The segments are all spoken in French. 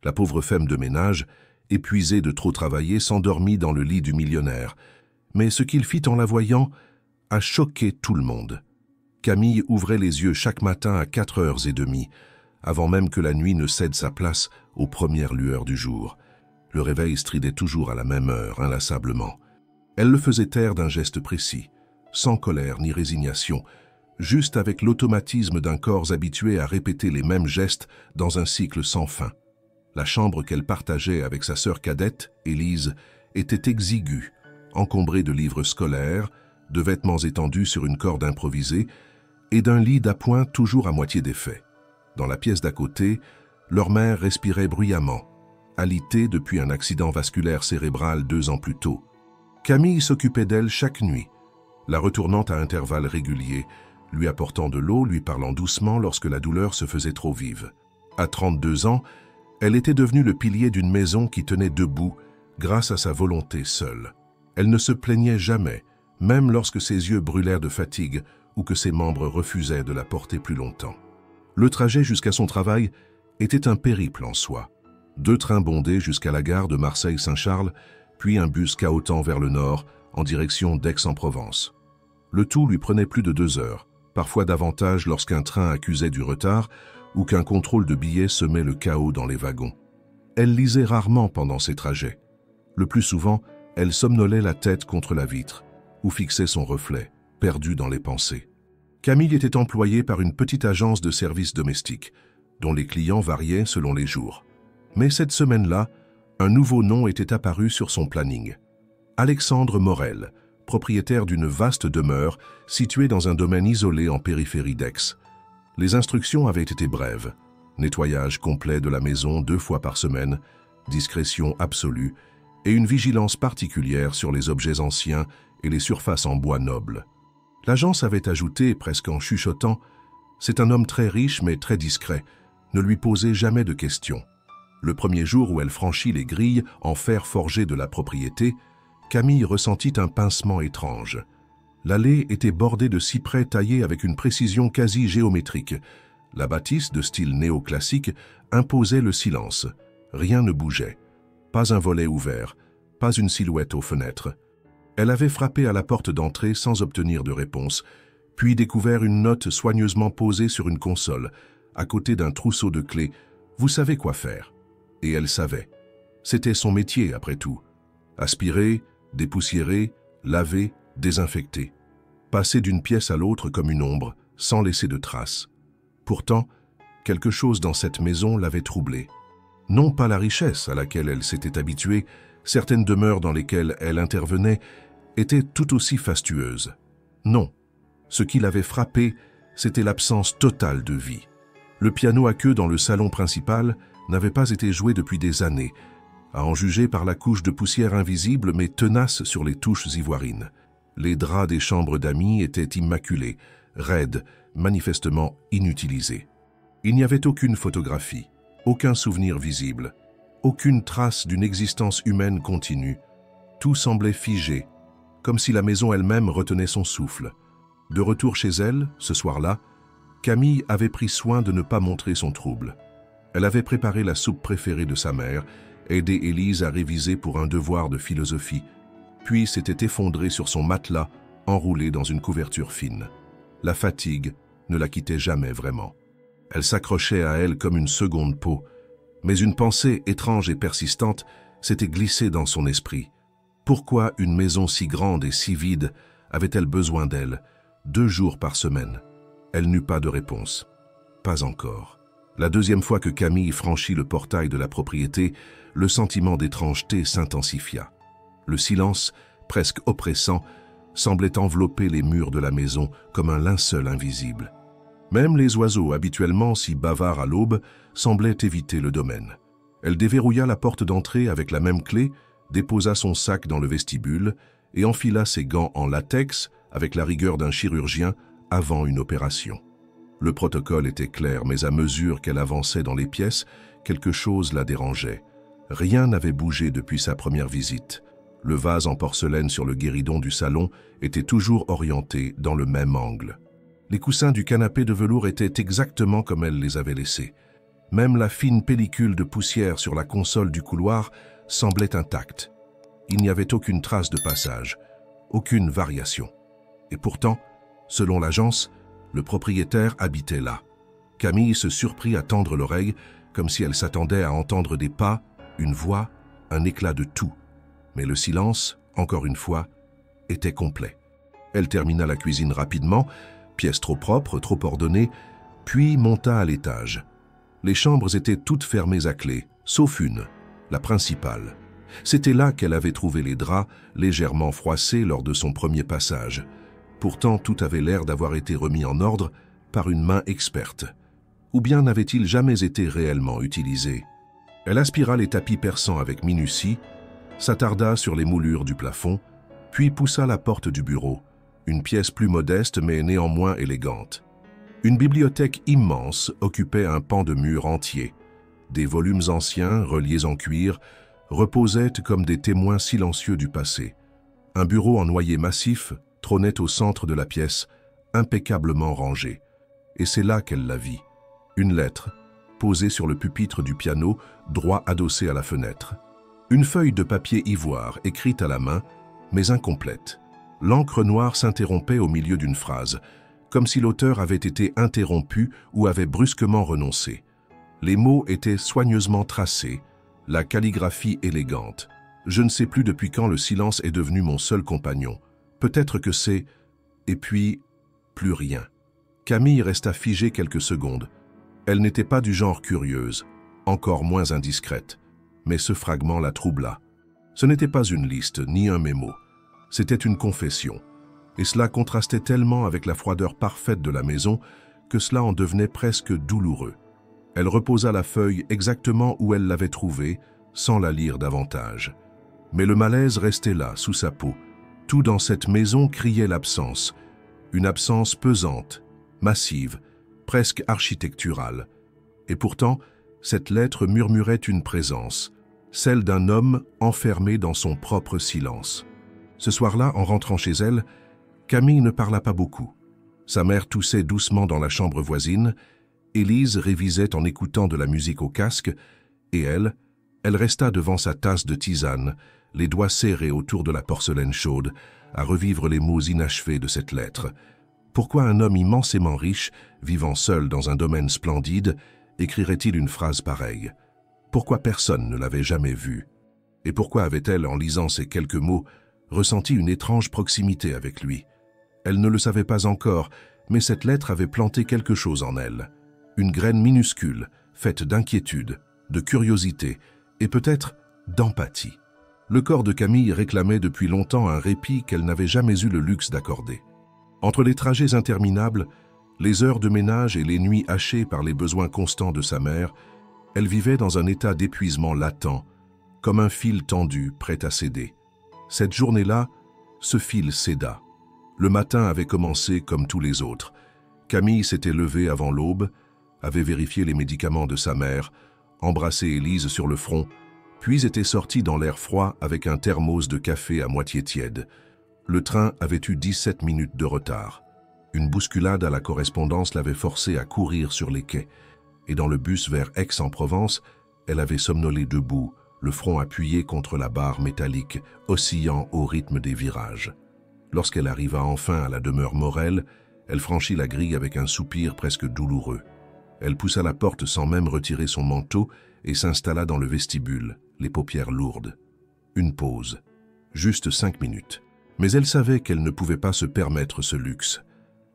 La pauvre femme de ménage, épuisée de trop travailler, s'endormit dans le lit du millionnaire. Mais ce qu'il fit en la voyant a choqué tout le monde. Camille ouvrait les yeux chaque matin à 4h30, avant même que la nuit ne cède sa place aux premières lueurs du jour. Le réveil stridait toujours à la même heure, inlassablement. Elle le faisait taire d'un geste précis, sans colère ni résignation, juste avec l'automatisme d'un corps habitué à répéter les mêmes gestes dans un cycle sans fin. La chambre qu'elle partageait avec sa sœur cadette, Élise, était exiguë, encombrée de livres scolaires, de vêtements étendus sur une corde improvisée et d'un lit d'appoint toujours à moitié défait. Dans la pièce d'à côté, leur mère respirait bruyamment, alitée depuis un accident vasculaire cérébral 2 ans plus tôt. Camille s'occupait d'elle chaque nuit, la retournant à intervalles réguliers, lui apportant de l'eau, lui parlant doucement lorsque la douleur se faisait trop vive. À 32 ans, elle était devenue le pilier d'une maison qui tenait debout grâce à sa volonté seule. Elle ne se plaignait jamais, même lorsque ses yeux brûlèrent de fatigue ou que ses membres refusaient de la porter plus longtemps. Le trajet jusqu'à son travail était un périple en soi. 2 trains bondés jusqu'à la gare de Marseille-Saint-Charles, puis un bus cahotant vers le nord, en direction d'Aix-en-Provence. Le tout lui prenait plus de 2 heures, parfois davantage lorsqu'un train accusait du retard ou qu'un contrôle de billets semait le chaos dans les wagons. Elle lisait rarement pendant ses trajets. Le plus souvent, elle somnolait la tête contre la vitre ou fixait son reflet, perdu dans les pensées. Camille était employée par une petite agence de services domestiques, dont les clients variaient selon les jours. Mais cette semaine-là, un nouveau nom était apparu sur son planning. Alexandre Morel, propriétaire d'une vaste demeure située dans un domaine isolé en périphérie d'Aix. Les instructions avaient été brèves. Nettoyage complet de la maison 2 fois par semaine, discrétion absolue et une vigilance particulière sur les objets anciens et les surfaces en bois noble. L'agence avait ajouté, presque en chuchotant, « C'est un homme très riche mais très discret, ne lui posez jamais de questions ». Le premier jour où elle franchit les grilles en fer forgé de la propriété, Camille ressentit un pincement étrange. L'allée était bordée de cyprès taillés avec une précision quasi géométrique. La bâtisse, de style néoclassique, imposait le silence. Rien ne bougeait. Pas un volet ouvert, pas une silhouette aux fenêtres. Elle avait frappé à la porte d'entrée sans obtenir de réponse, puis découvert une note soigneusement posée sur une console, à côté d'un trousseau de clés. « Vous savez quoi faire ?» Et elle savait. C'était son métier, après tout. Aspirer, dépoussiérer, laver, désinfecter. Passer d'une pièce à l'autre comme une ombre, sans laisser de traces. Pourtant, quelque chose dans cette maison l'avait troublée. Non pas la richesse à laquelle elle s'était habituée, certaines demeures dans lesquelles elle intervenait étaient tout aussi fastueuses. Non, ce qui l'avait frappée, c'était l'absence totale de vie. Le piano à queue dans le salon principal n'avait pas été joué depuis des années, à en juger par la couche de poussière invisible mais tenace sur les touches ivoirines. Les draps des chambres d'amis étaient immaculés, raides, manifestement inutilisés. Il n'y avait aucune photographie, aucun souvenir visible, aucune trace d'une existence humaine continue. Tout semblait figé, comme si la maison elle-même retenait son souffle. De retour chez elle, ce soir-là, Camille avait pris soin de ne pas montrer son trouble. Elle avait préparé la soupe préférée de sa mère, aidé Élise à réviser pour un devoir de philosophie, puis s'était effondrée sur son matelas, enroulée dans une couverture fine. La fatigue ne la quittait jamais vraiment. Elle s'accrochait à elle comme une seconde peau, mais une pensée étrange et persistante s'était glissée dans son esprit. Pourquoi une maison si grande et si vide avait-elle besoin d'elle, 2 jours par semaine? Elle n'eut pas de réponse. Pas encore. La deuxième fois que Camille franchit le portail de la propriété, le sentiment d'étrangeté s'intensifia. Le silence, presque oppressant, semblait envelopper les murs de la maison comme un linceul invisible. Même les oiseaux, habituellement si bavards à l'aube, semblaient éviter le domaine. Elle déverrouilla la porte d'entrée avec la même clé, déposa son sac dans le vestibule et enfila ses gants en latex avec la rigueur d'un chirurgien avant une opération. Le protocole était clair, mais à mesure qu'elle avançait dans les pièces, quelque chose la dérangeait. Rien n'avait bougé depuis sa première visite. Le vase en porcelaine sur le guéridon du salon était toujours orienté dans le même angle. Les coussins du canapé de velours étaient exactement comme elle les avait laissés. Même la fine pellicule de poussière sur la console du couloir semblait intacte. Il n'y avait aucune trace de passage, aucune variation. Et pourtant, selon l'agence, le propriétaire habitait là. Camille se surprit à tendre l'oreille, comme si elle s'attendait à entendre des pas, une voix, un éclat de tout. Mais le silence, encore une fois, était complet. Elle termina la cuisine rapidement, pièce trop propre, trop ordonnée, puis monta à l'étage. Les chambres étaient toutes fermées à clé, sauf une, la principale. C'était là qu'elle avait trouvé les draps, légèrement froissés lors de son premier passage. Pourtant, tout avait l'air d'avoir été remis en ordre par une main experte. Ou bien n'avait-il jamais été réellement utilisé? Elle aspira les tapis persans avec minutie, s'attarda sur les moulures du plafond, puis poussa la porte du bureau, une pièce plus modeste mais néanmoins élégante. Une bibliothèque immense occupait un pan de mur entier. Des volumes anciens, reliés en cuir, reposaient comme des témoins silencieux du passé. Un bureau en noyer massif trônait au centre de la pièce, impeccablement rangé. Et c'est là qu'elle la vit. Une lettre, posée sur le pupitre du piano, droit adossé à la fenêtre. Une feuille de papier ivoire, écrite à la main, mais incomplète. L'encre noire s'interrompait au milieu d'une phrase, comme si l'auteur avait été interrompu ou avait brusquement renoncé. Les mots étaient soigneusement tracés, la calligraphie élégante. Je ne sais plus depuis quand le silence est devenu mon seul compagnon. Peut-être que c'est... Et puis, plus rien. Camille resta figée quelques secondes. Elle n'était pas du genre curieuse, encore moins indiscrète, mais ce fragment la troubla. Ce n'était pas une liste, ni un mémo. C'était une confession. Et cela contrastait tellement avec la froideur parfaite de la maison que cela en devenait presque douloureux. Elle reposa la feuille exactement où elle l'avait trouvée, sans la lire davantage. Mais le malaise restait là, sous sa peau. Tout dans cette maison criait l'absence. Une absence pesante, massive, presque architecturale. Et pourtant, cette lettre murmurait une présence, celle d'un homme enfermé dans son propre silence. Ce soir-là, en rentrant chez elle, Camille ne parla pas beaucoup. Sa mère toussait doucement dans la chambre voisine, Élise révisait en écoutant de la musique au casque, et elle resta devant sa tasse de tisane, les doigts serrés autour de la porcelaine chaude, à revivre les mots inachevés de cette lettre. Pourquoi un homme immensément riche, vivant seul dans un domaine splendide, écrirait-il une phrase pareille? Pourquoi personne ne l'avait jamais vu? Et pourquoi avait-elle, en lisant ces quelques mots, ressenti une étrange proximité avec lui? Elle ne le savait pas encore, mais cette lettre avait planté quelque chose en elle. Une graine minuscule, faite d'inquiétude, de curiosité et peut-être d'empathie. Le corps de Camille réclamait depuis longtemps un répit qu'elle n'avait jamais eu le luxe d'accorder. Entre les trajets interminables, les heures de ménage et les nuits hachées par les besoins constants de sa mère, elle vivait dans un état d'épuisement latent, comme un fil tendu, prêt à céder. Cette journée-là, ce fil céda. Le matin avait commencé comme tous les autres. Camille s'était levée avant l'aube, avait vérifié les médicaments de sa mère, embrassé Élise sur le front, puis était sortie dans l'air froid avec un thermos de café à moitié tiède. Le train avait eu 17 minutes de retard. Une bousculade à la correspondance l'avait forcée à courir sur les quais, et dans le bus vers Aix-en-Provence, elle avait somnolé debout, le front appuyé contre la barre métallique, oscillant au rythme des virages. Lorsqu'elle arriva enfin à la demeure Morel, elle franchit la grille avec un soupir presque douloureux. Elle poussa la porte sans même retirer son manteau et s'installa dans le vestibule, les paupières lourdes. Une pause. Juste 5 minutes. Mais elle savait qu'elle ne pouvait pas se permettre ce luxe.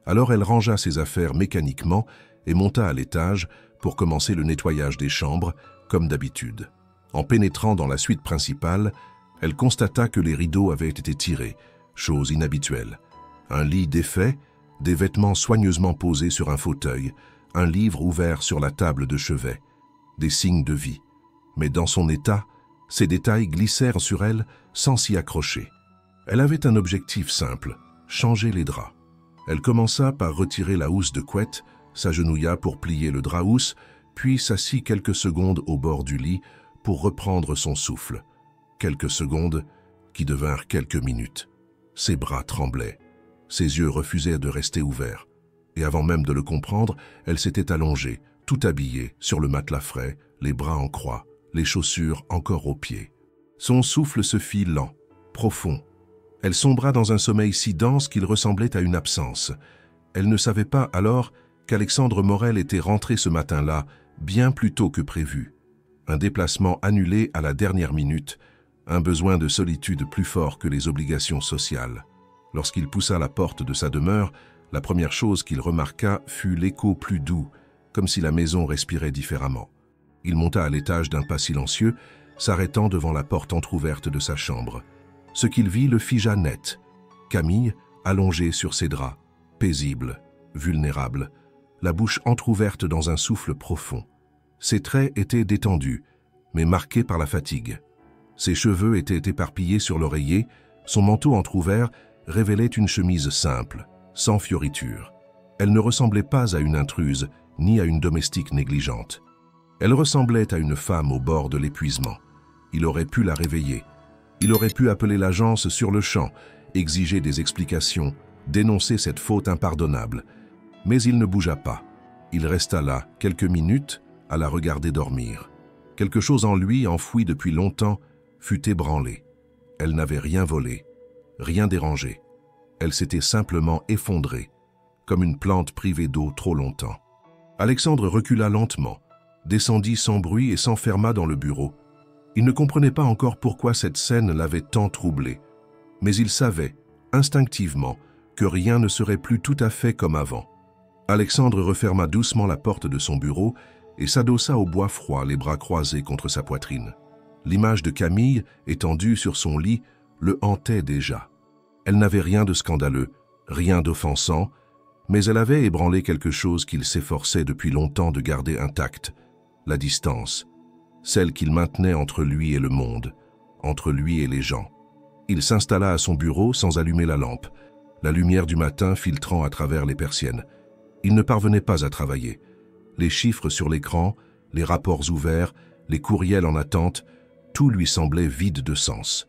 Alors elle rangea ses affaires mécaniquement et monta à l'étage pour commencer le nettoyage des chambres, comme d'habitude. En pénétrant dans la suite principale, elle constata que les rideaux avaient été tirés, chose inhabituelle. Un lit défait, des vêtements soigneusement posés sur un fauteuil, un livre ouvert sur la table de chevet, des signes de vie. Mais dans son état, ces détails glissèrent sur elle sans s'y accrocher. Elle avait un objectif simple, changer les draps. Elle commença par retirer la housse de couette, s'agenouilla pour plier le drap-housse, puis s'assit quelques secondes au bord du lit pour reprendre son souffle. Quelques secondes qui devinrent quelques minutes. Ses bras tremblaient. Ses yeux refusaient de rester ouverts. Et avant même de le comprendre, elle s'était allongée, tout habillée, sur le matelas frais, les bras en croix, les chaussures encore aux pieds. Son souffle se fit lent, profond. Elle sombra dans un sommeil si dense qu'il ressemblait à une absence. Elle ne savait pas alors qu'Alexandre Morel était rentré ce matin-là, bien plus tôt que prévu. Un déplacement annulé à la dernière minute, un besoin de solitude plus fort que les obligations sociales. Lorsqu'il poussa la porte de sa demeure, la première chose qu'il remarqua fut l'écho plus doux, comme si la maison respirait différemment. Il monta à l'étage d'un pas silencieux, s'arrêtant devant la porte entr'ouverte de sa chambre. Ce qu'il vit le figea net. Camille, allongée sur ses draps, paisible, vulnérable, la bouche entr'ouverte dans un souffle profond. Ses traits étaient détendus, mais marqués par la fatigue. Ses cheveux étaient éparpillés sur l'oreiller, son manteau entr'ouvert révélait une chemise simple, sans fioritures. Elle ne ressemblait pas à une intruse, ni à une domestique négligente. Elle ressemblait à une femme au bord de l'épuisement. Il aurait pu la réveiller. Il aurait pu appeler l'agence sur le champ, exiger des explications, dénoncer cette faute impardonnable. Mais il ne bougea pas. Il resta là, quelques minutes, à la regarder dormir. Quelque chose en lui, enfoui depuis longtemps, fut ébranlé. Elle n'avait rien volé, rien dérangé. Elle s'était simplement effondrée, comme une plante privée d'eau trop longtemps. Alexandre recula lentement, descendit sans bruit et s'enferma dans le bureau. Il ne comprenait pas encore pourquoi cette scène l'avait tant troublé, mais il savait, instinctivement, que rien ne serait plus tout à fait comme avant. Alexandre referma doucement la porte de son bureau et s'adossa au bois froid, les bras croisés contre sa poitrine. L'image de Camille, étendue sur son lit, le hantait déjà. Elle n'avait rien de scandaleux, rien d'offensant, mais elle avait ébranlé quelque chose qu'il s'efforçait depuis longtemps de garder intact, la distance, celle qu'il maintenait entre lui et le monde, entre lui et les gens. Il s'installa à son bureau sans allumer la lampe, la lumière du matin filtrant à travers les persiennes. Il ne parvenait pas à travailler. Les chiffres sur l'écran, les rapports ouverts, les courriels en attente, tout lui semblait vide de sens.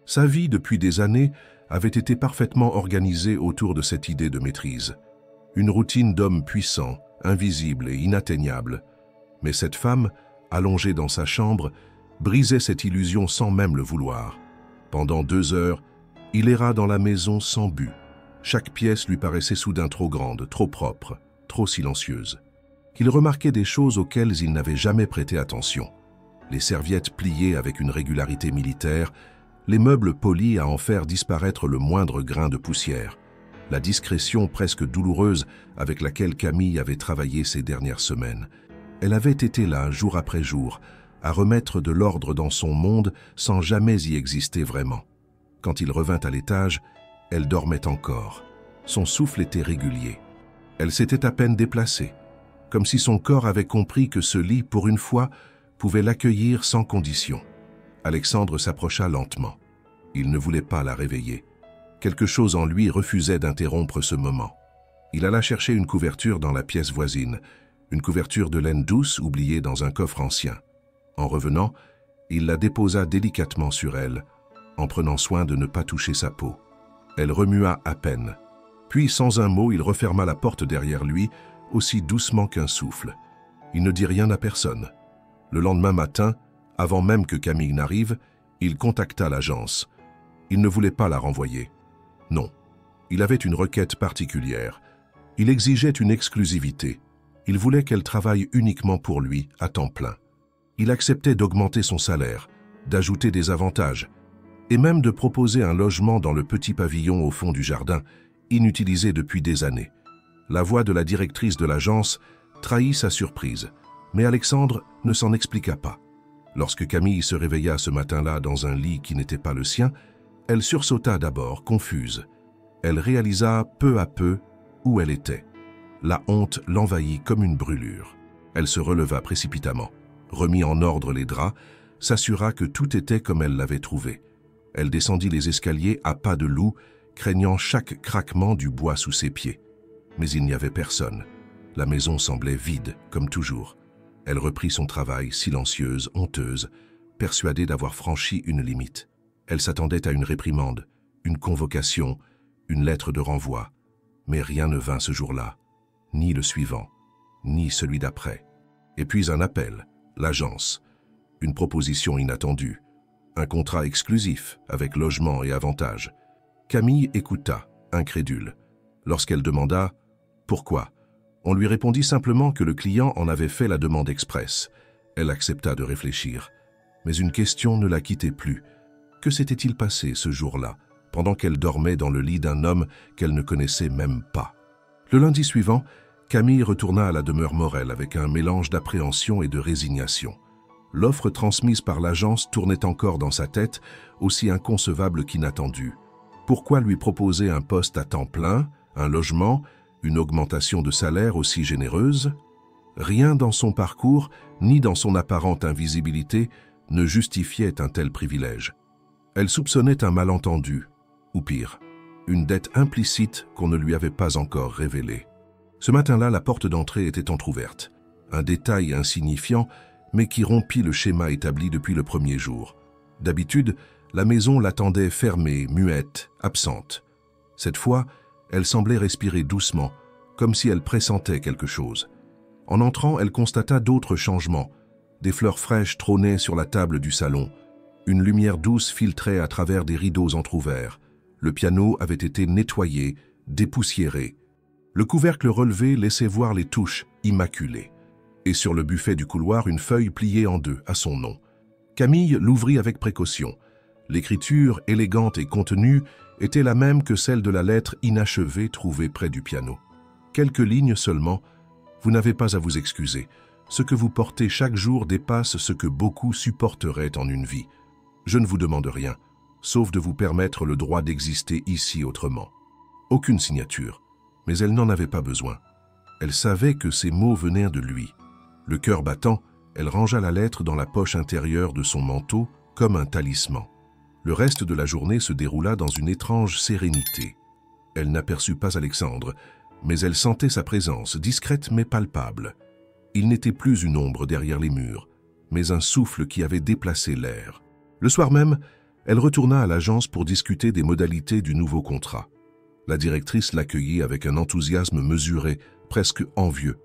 Sa vie, depuis des années, avait été parfaitement organisée autour de cette idée de maîtrise. Une routine d'homme puissant, invisible et inatteignable. Mais cette femme, allongée dans sa chambre, brisait cette illusion sans même le vouloir. Pendant 2 heures, il erra dans la maison sans but. Chaque pièce lui paraissait soudain trop grande, trop propre, trop silencieuse. Il remarquait des choses auxquelles il n'avait jamais prêté attention. Les serviettes pliées avec une régularité militaire, les meubles polis à en faire disparaître le moindre grain de poussière, la discrétion presque douloureuse avec laquelle Camille avait travaillé ces dernières semaines. Elle avait été là, jour après jour, à remettre de l'ordre dans son monde sans jamais y exister vraiment. Quand il revint à l'étage, elle dormait encore. Son souffle était régulier. Elle s'était à peine déplacée, comme si son corps avait compris que ce lit, pour une fois, pouvait l'accueillir sans condition. Alexandre s'approcha lentement. Il ne voulait pas la réveiller. Quelque chose en lui refusait d'interrompre ce moment. Il alla chercher une couverture dans la pièce voisine, une couverture de laine douce oubliée dans un coffre ancien. En revenant, il la déposa délicatement sur elle, en prenant soin de ne pas toucher sa peau. Elle remua à peine. Puis, sans un mot, il referma la porte derrière lui, aussi doucement qu'un souffle. Il ne dit rien à personne. Le lendemain matin, avant même que Camille n'arrive, il contacta l'agence. Il ne voulait pas la renvoyer. Non, il avait une requête particulière. Il exigeait une exclusivité. Il voulait qu'elle travaille uniquement pour lui, à temps plein. Il acceptait d'augmenter son salaire, d'ajouter des avantages, et même de proposer un logement dans le petit pavillon au fond du jardin, inutilisé depuis des années. La voix de la directrice de l'agence trahit sa surprise, mais Alexandre ne s'en expliqua pas. Lorsque Camille se réveilla ce matin-là dans un lit qui n'était pas le sien, elle sursauta d'abord, confuse. Elle réalisa peu à peu où elle était. La honte l'envahit comme une brûlure. Elle se releva précipitamment, remit en ordre les draps, s'assura que tout était comme elle l'avait trouvé. Elle descendit les escaliers à pas de loup, craignant chaque craquement du bois sous ses pieds. Mais il n'y avait personne. La maison semblait vide, comme toujours. Elle reprit son travail, silencieuse, honteuse, persuadée d'avoir franchi une limite. Elle s'attendait à une réprimande, une convocation, une lettre de renvoi. Mais rien ne vint ce jour-là, ni le suivant, ni celui d'après. Et puis un appel, l'agence, une proposition inattendue, un contrat exclusif avec logement et avantages. Camille écouta, incrédule. Lorsqu'elle demanda « Pourquoi ?», on lui répondit simplement que le client en avait fait la demande express. Elle accepta de réfléchir. Mais une question ne la quittait plus. Que s'était-il passé ce jour-là, pendant qu'elle dormait dans le lit d'un homme qu'elle ne connaissait même pas? Le lundi suivant, Camille retourna à la demeure Morel avec un mélange d'appréhension et de résignation. L'offre transmise par l'agence tournait encore dans sa tête, aussi inconcevable qu'inattendue. Pourquoi lui proposer un poste à temps plein, un logement, une augmentation de salaire aussi généreuse? Rien dans son parcours, ni dans son apparente invisibilité, ne justifiait un tel privilège. Elle soupçonnait un malentendu, ou pire, une dette implicite qu'on ne lui avait pas encore révélée. Ce matin-là, la porte d'entrée était entr'ouverte. Un détail insignifiant, mais qui rompit le schéma établi depuis le premier jour. D'habitude, la maison l'attendait fermée, muette, absente. Cette fois, elle semblait respirer doucement, comme si elle pressentait quelque chose. En entrant, elle constata d'autres changements. Des fleurs fraîches trônaient sur la table du salon. Une lumière douce filtrait à travers des rideaux entr'ouverts. Le piano avait été nettoyé, dépoussiéré. Le couvercle relevé laissait voir les touches immaculées. Et sur le buffet du couloir, une feuille pliée en deux, à son nom. Camille l'ouvrit avec précaution. L'écriture, élégante et contenue, était la même que celle de la lettre inachevée trouvée près du piano. Quelques lignes seulement. Vous n'avez pas à vous excuser. Ce que vous portez chaque jour dépasse ce que beaucoup supporteraient en une vie. Je ne vous demande rien, sauf de vous permettre le droit d'exister ici autrement. Aucune signature, mais elle n'en avait pas besoin. Elle savait que ces mots venaient de lui. Le cœur battant, elle rangea la lettre dans la poche intérieure de son manteau comme un talisman. Le reste de la journée se déroula dans une étrange sérénité. Elle n'aperçut pas Alexandre, mais elle sentait sa présence, discrète mais palpable. Il n'était plus une ombre derrière les murs, mais un souffle qui avait déplacé l'air. Le soir même, elle retourna à l'agence pour discuter des modalités du nouveau contrat. La directrice l'accueillit avec un enthousiasme mesuré, presque envieux.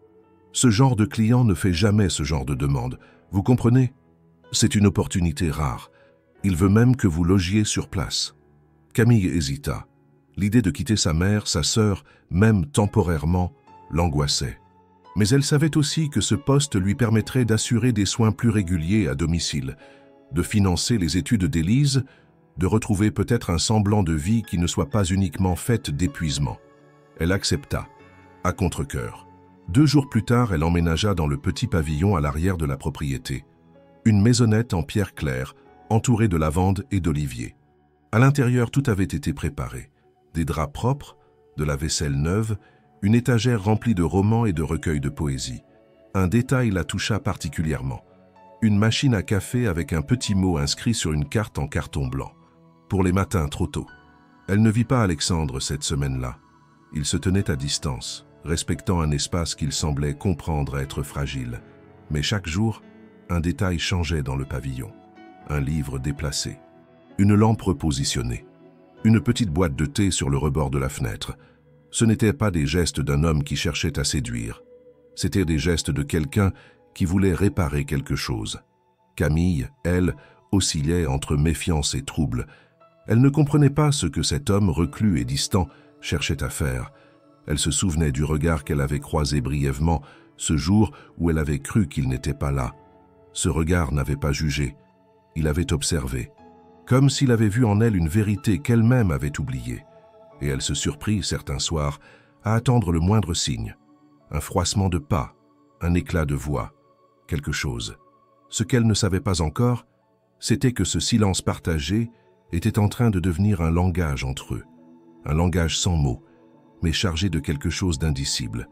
Ce genre de client ne fait jamais ce genre de demande. Vous comprenez? C'est une opportunité rare. Il veut même que vous logiez sur place. Camille hésita. L'idée de quitter sa mère, sa sœur, même temporairement, l'angoissait. Mais elle savait aussi que ce poste lui permettrait d'assurer des soins plus réguliers à domicile, de financer les études d'Élise, de retrouver peut-être un semblant de vie qui ne soit pas uniquement faite d'épuisement. Elle accepta, à contre-cœur. 2 jours plus tard, elle emménagea dans le petit pavillon à l'arrière de la propriété. Une maisonnette en pierre claire, entourée de lavandes et d'oliviers. À l'intérieur, tout avait été préparé. Des draps propres, de la vaisselle neuve, une étagère remplie de romans et de recueils de poésie. Un détail la toucha particulièrement. Une machine à café avec un petit mot inscrit sur une carte en carton blanc. Pour les matins trop tôt. Elle ne vit pas Alexandre cette semaine-là. Il se tenait à distance, respectant un espace qu'il semblait comprendre être fragile. Mais chaque jour, un détail changeait dans le pavillon. Un livre déplacé. Une lampe repositionnée. Une petite boîte de thé sur le rebord de la fenêtre. Ce n'étaient pas des gestes d'un homme qui cherchait à séduire. C'étaient des gestes de quelqu'un qui voulait réparer quelque chose. Camille, elle, oscillait entre méfiance et trouble. Elle ne comprenait pas ce que cet homme reclus et distant cherchait à faire. Elle se souvenait du regard qu'elle avait croisé brièvement ce jour où elle avait cru qu'il n'était pas là. Ce regard n'avait pas jugé. Il avait observé, comme s'il avait vu en elle une vérité qu'elle-même avait oubliée. Et elle se surprit, certains soirs, à attendre le moindre signe. Un froissement de pas, un éclat de voix, quelque chose. Ce qu'elle ne savait pas encore, c'était que ce silence partagé était en train de devenir un langage entre eux. Un langage sans mots, mais chargé de quelque chose d'indicible.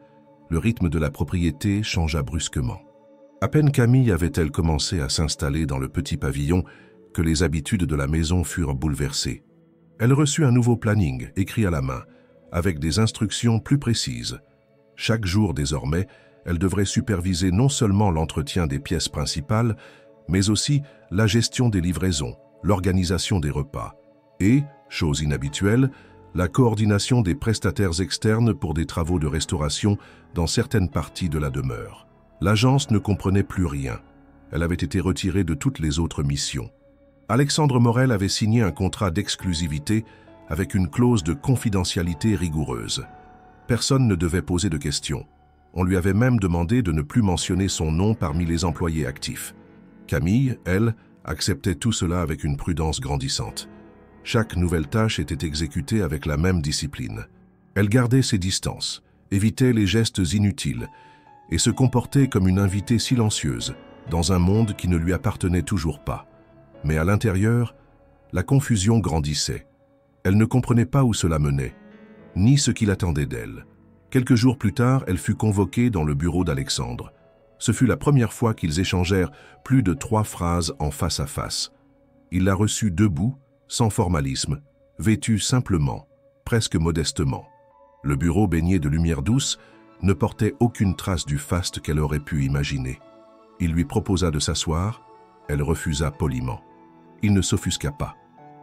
Le rythme de la propriété changea brusquement. À peine Camille avait-elle commencé à s'installer dans le petit pavillon que les habitudes de la maison furent bouleversées. Elle reçut un nouveau planning, écrit à la main, avec des instructions plus précises. Chaque jour désormais, elle devrait superviser non seulement l'entretien des pièces principales, mais aussi la gestion des livraisons, l'organisation des repas et, chose inhabituelle, la coordination des prestataires externes pour des travaux de restauration dans certaines parties de la demeure. L'agence ne comprenait plus rien. Elle avait été retirée de toutes les autres missions. Alexandre Morel avait signé un contrat d'exclusivité avec une clause de confidentialité rigoureuse. Personne ne devait poser de questions. On lui avait même demandé de ne plus mentionner son nom parmi les employés actifs. Camille, elle, acceptait tout cela avec une prudence grandissante. Chaque nouvelle tâche était exécutée avec la même discipline. Elle gardait ses distances, évitait les gestes inutiles et se comportait comme une invitée silencieuse dans un monde qui ne lui appartenait toujours pas. Mais à l'intérieur, la confusion grandissait. Elle ne comprenait pas où cela menait, ni ce qu'il attendait d'elle. Quelques jours plus tard, elle fut convoquée dans le bureau d'Alexandre. Ce fut la première fois qu'ils échangèrent plus de 3 phrases en face à face. Il la reçut debout, sans formalisme, vêtue simplement, presque modestement. Le bureau baigné de lumière douce ne portait aucune trace du faste qu'elle aurait pu imaginer. Il lui proposa de s'asseoir, elle refusa poliment. Il ne s'offusqua pas.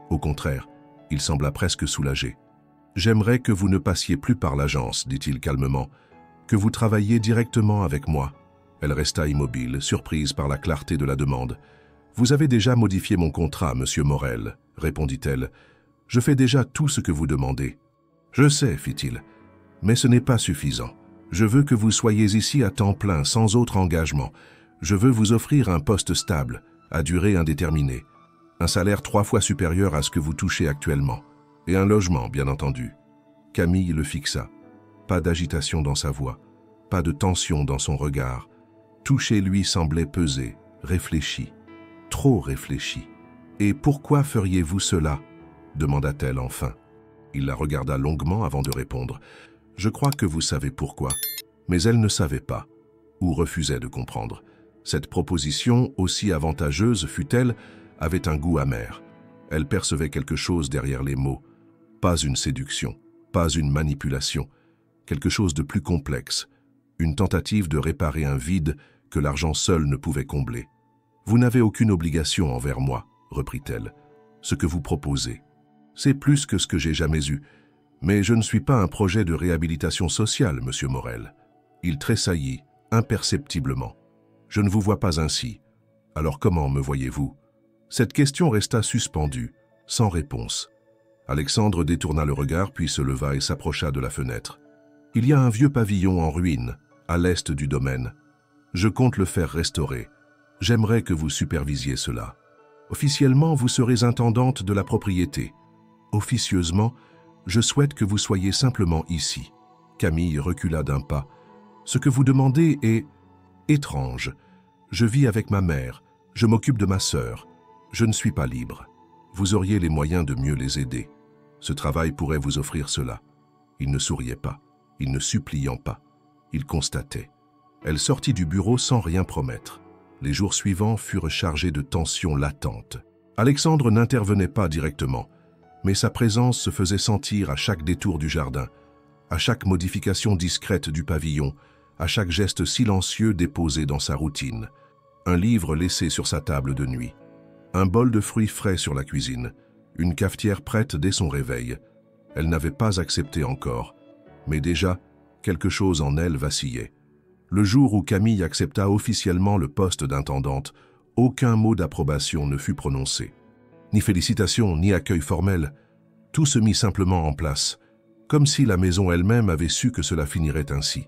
Au contraire, il sembla presque soulagé. « J'aimerais que vous ne passiez plus par l'agence, dit-il calmement, que vous travailliez directement avec moi. » Elle resta immobile, surprise par la clarté de la demande. « Vous avez déjà modifié mon contrat, monsieur Morel, » répondit-elle. « Je fais déjà tout ce que vous demandez. »« Je sais, fit-il, mais ce n'est pas suffisant. Je veux que vous soyez ici à temps plein, sans autre engagement. Je veux vous offrir un poste stable, à durée indéterminée, un salaire 3 fois supérieur à ce que vous touchez actuellement, et un logement, bien entendu. » Camille le fixa. Pas d'agitation dans sa voix, pas de tension dans son regard. Tout chez lui semblait peser, réfléchi, trop réfléchi. « Et pourquoi feriez-vous cela ?» demanda-t-elle enfin. Il la regarda longuement avant de répondre. « Je crois que vous savez pourquoi. » Mais elle ne savait pas, ou refusait de comprendre. Cette proposition, aussi avantageuse fût-elle, avait un goût amer. Elle percevait quelque chose derrière les mots. Pas une séduction, pas une manipulation, quelque chose de plus complexe, une tentative de réparer un vide que l'argent seul ne pouvait combler. « Vous n'avez aucune obligation envers moi, » reprit-elle. « Ce que vous proposez, c'est plus que ce que j'ai jamais eu. Mais je ne suis pas un projet de réhabilitation sociale, monsieur Morel. » Il tressaillit, imperceptiblement. « Je ne vous vois pas ainsi. Alors comment me voyez-vous » Cette question resta suspendue, sans réponse. Alexandre détourna le regard, puis se leva et s'approcha de la fenêtre. « Il y a un vieux pavillon en ruine, à l'est du domaine. Je compte le faire restaurer. J'aimerais que vous supervisiez cela. Officiellement, vous serez intendante de la propriété. Officieusement, je souhaite que vous soyez simplement ici. » Camille recula d'un pas. « Ce que vous demandez est étrange. Je vis avec ma mère, je m'occupe de ma sœur. Je ne suis pas libre. Vous auriez les moyens de mieux les aider. Ce travail pourrait vous offrir cela. » Il ne souriait pas, il ne suppliant pas. Il constatait. Elle sortit du bureau sans rien promettre. Les jours suivants furent chargés de tensions latentes. Alexandre n'intervenait pas directement, mais sa présence se faisait sentir à chaque détour du jardin, à chaque modification discrète du pavillon, à chaque geste silencieux déposé dans sa routine. Un livre laissé sur sa table de nuit, un bol de fruits frais sur la cuisine, une cafetière prête dès son réveil. Elle n'avait pas accepté encore, mais déjà, quelque chose en elle vacillait. Le jour où Camille accepta officiellement le poste d'intendante, aucun mot d'approbation ne fut prononcé. Ni félicitations, ni accueil formel. Tout se mit simplement en place, comme si la maison elle-même avait su que cela finirait ainsi.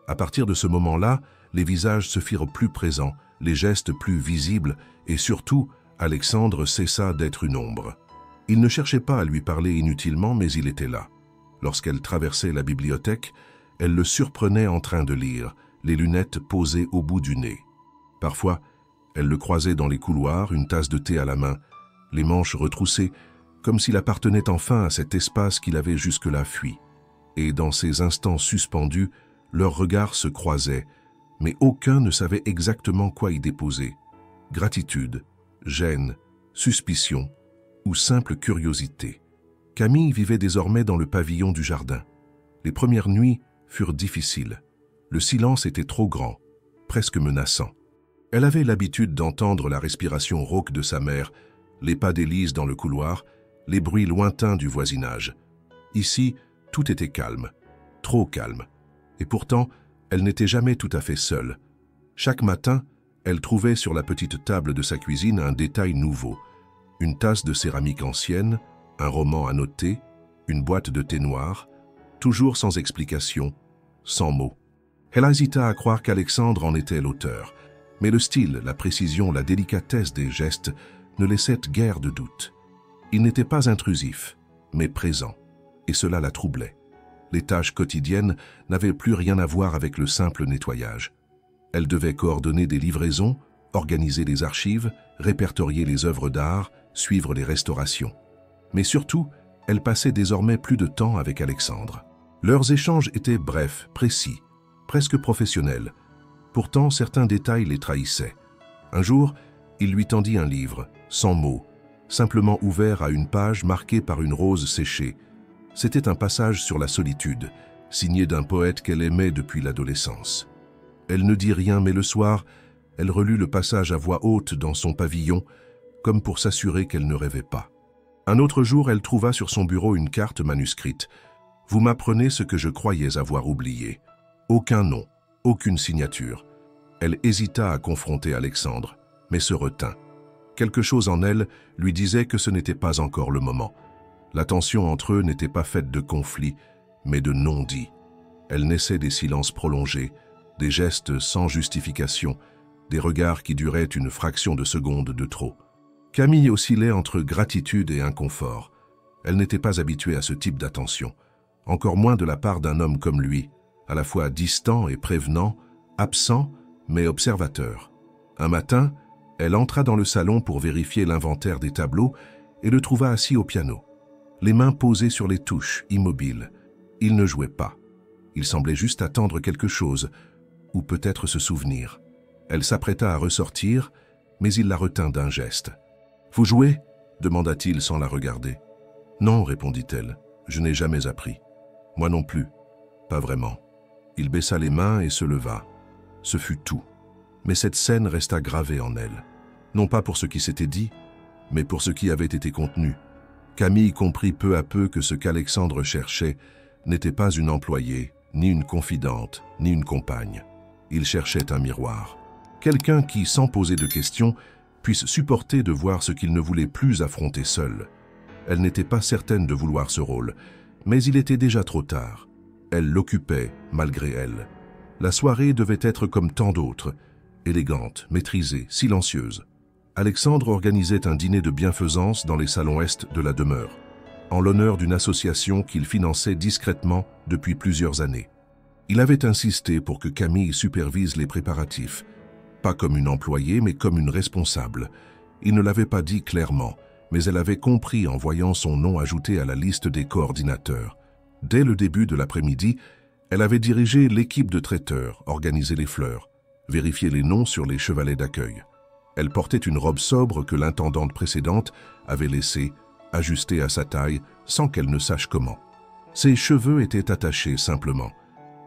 À partir de ce moment-là, les visages se firent plus présents, les gestes plus visibles, et surtout, Alexandre cessa d'être une ombre. Il ne cherchait pas à lui parler inutilement, mais il était là. Lorsqu'elle traversait la bibliothèque, elle le surprenait en train de lire, les lunettes posées au bout du nez. Parfois, elle le croisait dans les couloirs, une tasse de thé à la main, les manches retroussées, comme s'il appartenait enfin à cet espace qu'il avait jusque-là fui. Et dans ces instants suspendus, leurs regards se croisaient, mais aucun ne savait exactement quoi y déposer. Gratitude, gêne, suspicion ou simple curiosité. Camille vivait désormais dans le pavillon du jardin. Les premières nuits furent difficiles. Le silence était trop grand, presque menaçant. Elle avait l'habitude d'entendre la respiration rauque de sa mère, les pas d'Élise dans le couloir, les bruits lointains du voisinage. Ici, tout était calme, trop calme. Et pourtant, elle n'était jamais tout à fait seule. Chaque matin, elle trouvait sur la petite table de sa cuisine un détail nouveau. Une tasse de céramique ancienne, un roman annoté, une boîte de thé noir, toujours sans explication, sans mots. Elle hésita à croire qu'Alexandre en était l'auteur, mais le style, la précision, la délicatesse des gestes ne laissaient guère de doute. Il n'était pas intrusif, mais présent, et cela la troublait. Les tâches quotidiennes n'avaient plus rien à voir avec le simple nettoyage. Elle devait coordonner des livraisons, organiser les archives, répertorier les œuvres d'art, suivre les restaurations. Mais surtout, elle passait désormais plus de temps avec Alexandre. Leurs échanges étaient brefs, précis, presque professionnels. Pourtant, certains détails les trahissaient. Un jour, il lui tendit un livre, sans mots, simplement ouvert à une page marquée par une rose séchée. C'était un passage sur la solitude, signé d'un poète qu'elle aimait depuis l'adolescence. Elle ne dit rien, mais le soir, elle relut le passage à voix haute dans son pavillon, comme pour s'assurer qu'elle ne rêvait pas. Un autre jour, elle trouva sur son bureau une carte manuscrite. « Vous m'apprenez ce que je croyais avoir oublié. » Aucun nom, aucune signature. Elle hésita à confronter Alexandre, mais se retint. Quelque chose en elle lui disait que ce n'était pas encore le moment. La tension entre eux n'était pas faite de conflits, mais de non-dits. Elle naissait des silences prolongés, des gestes sans justification, des regards qui duraient une fraction de seconde de trop. Camille oscillait entre gratitude et inconfort. Elle n'était pas habituée à ce type d'attention, encore moins de la part d'un homme comme lui, à la fois distant et prévenant, absent mais observateur. Un matin, elle entra dans le salon pour vérifier l'inventaire des tableaux et le trouva assis au piano, les mains posées sur les touches, immobile. Il ne jouait pas. Il semblait juste attendre quelque chose, ou peut-être se souvenir. Elle s'apprêta à ressortir, mais il la retint d'un geste. « Vous jouez » demanda-t-il sans la regarder. « Non » répondit-elle, « je n'ai jamais appris. »« Moi non plus. Pas vraiment. » Il baissa les mains et se leva. Ce fut tout. Mais cette scène resta gravée en elle. Non pas pour ce qui s'était dit, mais pour ce qui avait été contenu. Camille comprit peu à peu que ce qu'Alexandre cherchait n'était pas une employée, ni une confidente, ni une compagne. Il cherchait un miroir. Quelqu'un qui, sans poser de questions, puisse supporter de voir ce qu'il ne voulait plus affronter seul. Elle n'était pas certaine de vouloir ce rôle, mais il était déjà trop tard. Elle l'occupait, malgré elle. La soirée devait être comme tant d'autres, élégante, maîtrisée, silencieuse. Alexandre organisait un dîner de bienfaisance dans les salons est de la demeure, en l'honneur d'une association qu'il finançait discrètement depuis plusieurs années. Il avait insisté pour que Camille supervise les préparatifs, pas comme une employée, mais comme une responsable. Il ne l'avait pas dit clairement, mais elle avait compris en voyant son nom ajouté à la liste des coordinateurs. Dès le début de l'après-midi, elle avait dirigé l'équipe de traiteurs, organisé les fleurs, vérifié les noms sur les chevalets d'accueil. Elle portait une robe sobre que l'intendante précédente avait laissée, ajustée à sa taille, sans qu'elle ne sache comment. Ses cheveux étaient attachés simplement.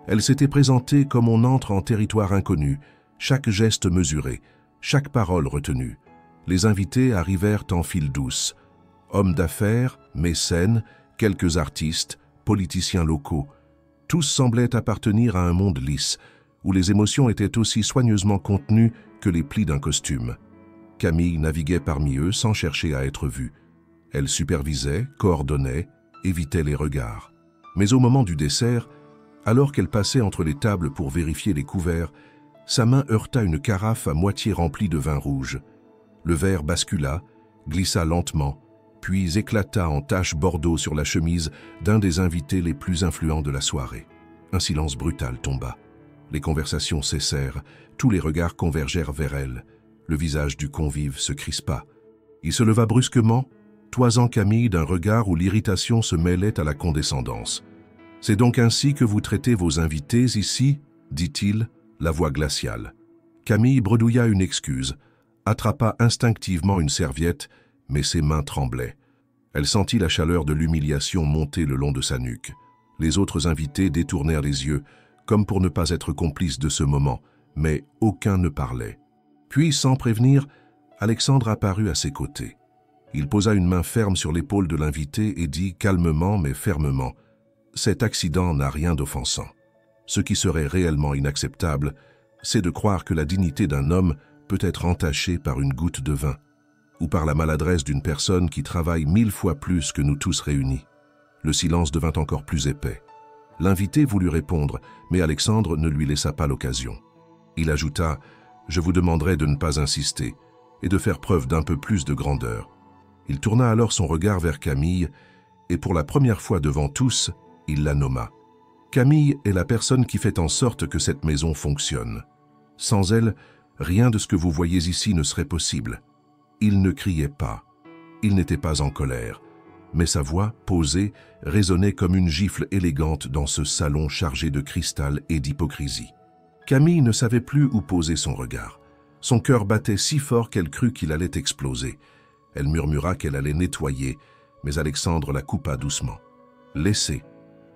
Elle s'était présentée comme on entre en territoire inconnu, chaque geste mesuré, chaque parole retenue. Les invités arrivèrent en file douce. Hommes d'affaires, mécènes, quelques artistes, politiciens locaux. Tous semblaient appartenir à un monde lisse, où les émotions étaient aussi soigneusement contenues que les plis d'un costume. Camille naviguait parmi eux sans chercher à être vue. Elle supervisait, coordonnait, évitait les regards. Mais au moment du dessert, alors qu'elle passait entre les tables pour vérifier les couverts, sa main heurta une carafe à moitié remplie de vin rouge. Le verre bascula, glissa lentement, puis éclata en taches bordeaux sur la chemise d'un des invités les plus influents de la soirée. Un silence brutal tomba. Les conversations cessèrent, tous les regards convergèrent vers elle. Le visage du convive se crispa. Il se leva brusquement, toisant Camille d'un regard où l'irritation se mêlait à la condescendance. « C'est donc ainsi que vous traitez vos invités ici ?» dit-il, la voix glaciale. Camille bredouilla une excuse, attrapa instinctivement une serviette, mais ses mains tremblaient. Elle sentit la chaleur de l'humiliation monter le long de sa nuque. Les autres invités détournèrent les yeux, comme pour ne pas être complices de ce moment, mais aucun ne parlait. Puis, sans prévenir, Alexandre apparut à ses côtés. Il posa une main ferme sur l'épaule de l'invité et dit calmement mais fermement « Cet accident n'a rien d'offensant. Ce qui serait réellement inacceptable, c'est de croire que la dignité d'un homme peut être entachée par une goutte de vin, ou par la maladresse d'une personne qui travaille 1000 fois plus que nous tous réunis. Le silence devint encore plus épais. L'invité voulut répondre, mais Alexandre ne lui laissa pas l'occasion. Il ajouta « Je vous demanderai de ne pas insister et de faire preuve d'un peu plus de grandeur. » Il tourna alors son regard vers Camille et pour la première fois devant tous, il la nomma. Camille est la personne qui fait en sorte que cette maison fonctionne. Sans elle, rien de ce que vous voyez ici ne serait possible. Il ne criait pas, il n'était pas en colère, mais sa voix, posée, résonnait comme une gifle élégante dans ce salon chargé de cristal et d'hypocrisie. Camille ne savait plus où poser son regard. Son cœur battait si fort qu'elle crut qu'il allait exploser. Elle murmura qu'elle allait nettoyer, mais Alexandre la coupa doucement. « Laissez,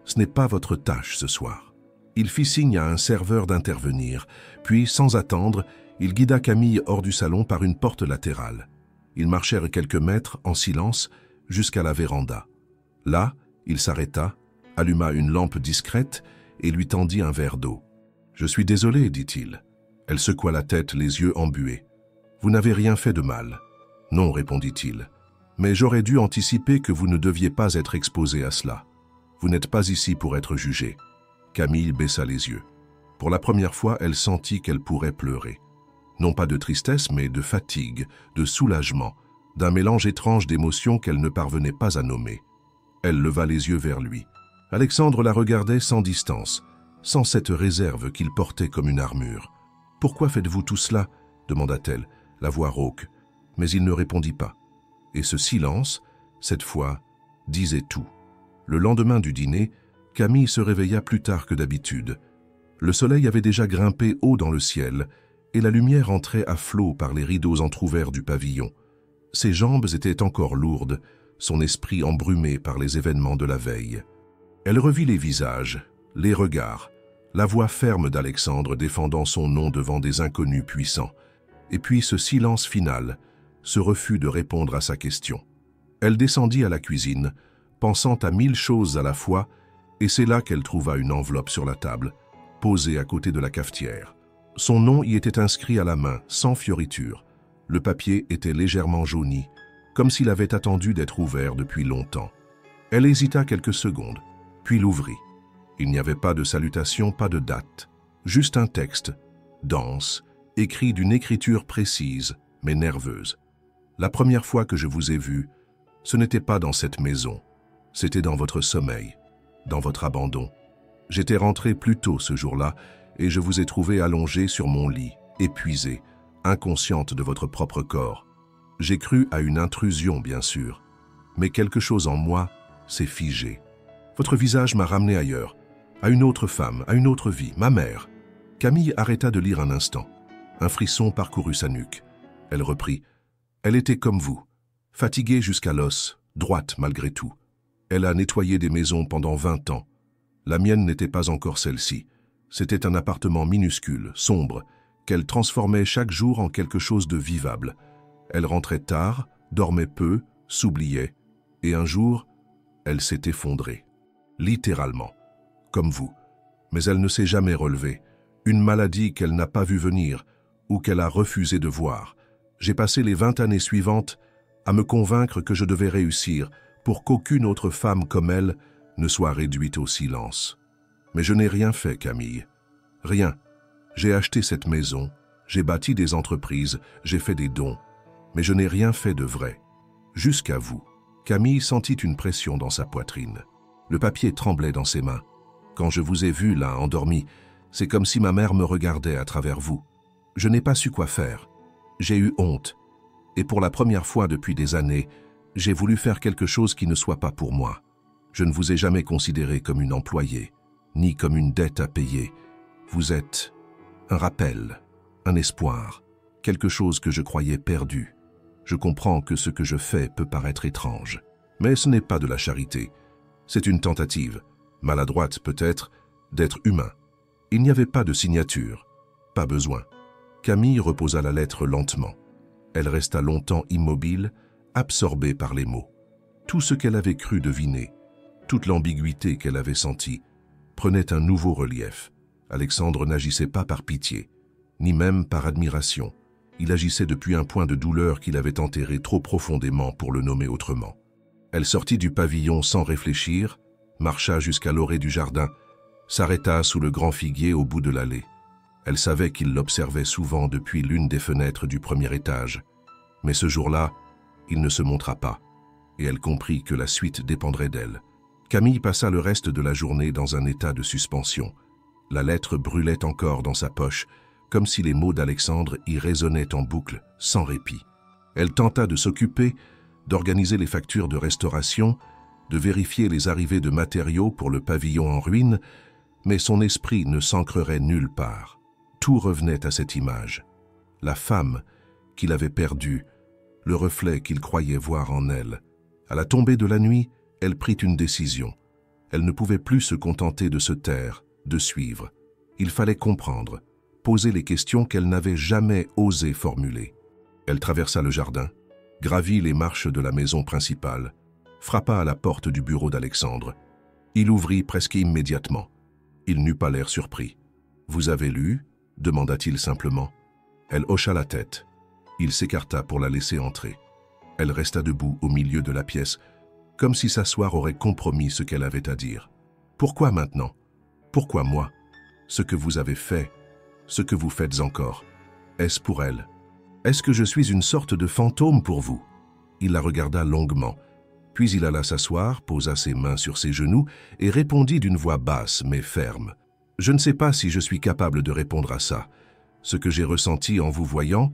ce n'est pas votre tâche ce soir. » Il fit signe à un serveur d'intervenir, puis, sans attendre, il guida Camille hors du salon par une porte latérale. Ils marchèrent quelques mètres, en silence, jusqu'à la véranda. Là, il s'arrêta, alluma une lampe discrète et lui tendit un verre d'eau. « Je suis désolé, dit-il. » Elle secoua la tête, les yeux embués. « Vous n'avez rien fait de mal. »« Non, répondit-il. Mais j'aurais dû anticiper que vous ne deviez pas être exposé à cela. Vous n'êtes pas ici pour être jugé. » Camille baissa les yeux. Pour la première fois, elle sentit qu'elle pourrait pleurer. Non pas de tristesse, mais de fatigue, de soulagement, d'un mélange étrange d'émotions qu'elle ne parvenait pas à nommer. Elle leva les yeux vers lui. Alexandre la regardait sans distance, sans cette réserve qu'il portait comme une armure. « Pourquoi faites-vous tout cela ?» demanda-t-elle, la voix rauque. Mais il ne répondit pas. Et ce silence, cette fois, disait tout. Le lendemain du dîner, Camille se réveilla plus tard que d'habitude. Le soleil avait déjà grimpé haut dans le ciel et la lumière entrait à flots par les rideaux entr'ouverts du pavillon. Ses jambes étaient encore lourdes, son esprit embrumé par les événements de la veille. Elle revit les visages, les regards, la voix ferme d'Alexandre défendant son nom devant des inconnus puissants, et puis ce silence final, ce refus de répondre à sa question. Elle descendit à la cuisine, pensant à 1000 choses à la fois, et c'est là qu'elle trouva une enveloppe sur la table, posée à côté de la cafetière. Son nom y était inscrit à la main, sans fioriture. Le papier était légèrement jauni, comme s'il avait attendu d'être ouvert depuis longtemps. Elle hésita quelques secondes, puis l'ouvrit. Il n'y avait pas de salutation, pas de date, juste un texte, dense, écrit d'une écriture précise, mais nerveuse. La première fois que je vous ai vu, ce n'était pas dans cette maison, c'était dans votre sommeil, dans votre abandon. J'étais rentré plus tôt ce jour-là et je vous ai trouvé allongé sur mon lit, épuisé, inconsciente de votre propre corps. J'ai cru à une intrusion, bien sûr, mais quelque chose en moi s'est figé. Votre visage m'a ramené ailleurs, à une autre femme, à une autre vie, ma mère. Camille arrêta de lire un instant. Un frisson parcourut sa nuque. Elle reprit. Elle était comme vous, fatiguée jusqu'à l'os, droite malgré tout. Elle a nettoyé des maisons pendant 20 ans. La mienne n'était pas encore celle-ci. C'était un appartement minuscule, sombre, qu'elle transformait chaque jour en quelque chose de vivable. Elle rentrait tard, dormait peu, s'oubliait, et un jour, elle s'est effondrée. Littéralement, comme vous. Mais elle ne s'est jamais relevée. Une maladie qu'elle n'a pas vue venir, ou qu'elle a refusé de voir. J'ai passé les 20 années suivantes à me convaincre que je devais réussir pour qu'aucune autre femme comme elle ne soit réduite au silence. Mais je n'ai rien fait, Camille. Rien. J'ai acheté cette maison, j'ai bâti des entreprises, j'ai fait des dons, mais je n'ai rien fait de vrai. Jusqu'à vous. Camille sentit une pression dans sa poitrine. Le papier tremblait dans ses mains. Quand je vous ai vu là, endormi, c'est comme si ma mère me regardait à travers vous. Je n'ai pas su quoi faire. J'ai eu honte. Et pour la première fois depuis des années, j'ai voulu faire quelque chose qui ne soit pas pour moi. Je ne vous ai jamais considéré comme une employée, ni comme une dette à payer. Vous êtes un rappel, un espoir, quelque chose que je croyais perdu. Je comprends que ce que je fais peut paraître étrange, mais ce n'est pas de la charité. C'est une tentative, maladroite peut-être, d'être humain. Il n'y avait pas de signature, pas besoin. Camille reposa la lettre lentement. Elle resta longtemps immobile, absorbée par les mots. Tout ce qu'elle avait cru deviner, toute l'ambiguïté qu'elle avait sentie, prenait un nouveau relief. Alexandre n'agissait pas par pitié. ni même par admiration. Il agissait depuis un point de douleur qu'il avait enterré trop profondément pour le nommer autrement. Elle sortit du pavillon sans réfléchir, marcha jusqu'à l'orée du jardin, s'arrêta sous le grand figuier au bout de l'allée. Elle savait qu'il l'observait souvent depuis l'une des fenêtres du premier étage. Mais ce jour-là, il ne se montra pas, et elle comprit que la suite dépendrait d'elle. Camille passa le reste de la journée dans un état de suspension. La lettre brûlait encore dans sa poche, comme si les mots d'Alexandre y résonnaient en boucle, sans répit. Elle tenta de s'occuper, d'organiser les factures de restauration, de vérifier les arrivées de matériaux pour le pavillon en ruine, mais son esprit ne s'ancrerait nulle part. Tout revenait à cette image. La femme qu'il avait perdue, le reflet qu'il croyait voir en elle. À la tombée de la nuit, elle prit une décision. Elle ne pouvait plus se contenter de se taire, de suivre. Il fallait comprendre, poser les questions qu'elle n'avait jamais osé formuler. Elle traversa le jardin, gravit les marches de la maison principale, frappa à la porte du bureau d'Alexandre. Il ouvrit presque immédiatement. Il n'eut pas l'air surpris. « Vous avez lu » demanda-t-il simplement. Elle hocha la tête. Il s'écarta pour la laisser entrer. Elle resta debout au milieu de la pièce, comme si s'asseoir aurait compromis ce qu'elle avait à dire. « Pourquoi maintenant? Pourquoi moi? Ce que vous avez fait, ce que vous faites encore, est-ce pour elle? Est-ce que je suis une sorte de fantôme pour vous ?» Il la regarda longuement, puis il alla s'asseoir, posa ses mains sur ses genoux et répondit d'une voix basse mais ferme. « Je ne sais pas si je suis capable de répondre à ça. Ce que j'ai ressenti en vous voyant,